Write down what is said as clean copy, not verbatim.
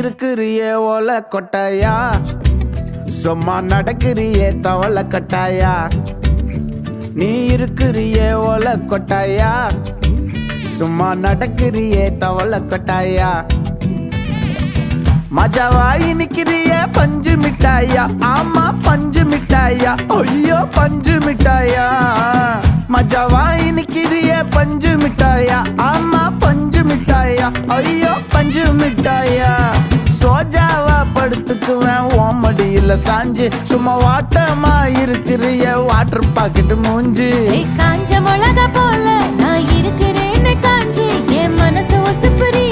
இருக்கிறியே ஓல கொட்டாயா, சும்மா நடக்கிறியே தவள கட்டாயா. நீ இருக்கிறியே ஓல கொட்டாயா, சும்மா நடக்கிறியே தவள கொட்டாயா. மஜாவாயி நிக்கிறிய பஞ்சு மிட்டாயா, ஆமா பஞ்சு மிட்டாயா, ஐயோ பஞ்சு மிட்டாயா. மஜாவாயி நிக்கிறிய பஞ்சு மிட்டாயா, ஆமா பஞ்சு மிட்டாயா, ஐயோ பஞ்சு மிட்டாயா. சோஜாவா படுத்துக்குவேன் ஓமடியில சாஞ்சு, சும்மா வாட்டமா இருக்கிறிய வாட்டர் பாக்கெட் மூஞ்சி. காஞ்ச மிளகா போல நான் இருக்கிறேன்னு காஞ்சி என் மனசு ஒசுப்புரி.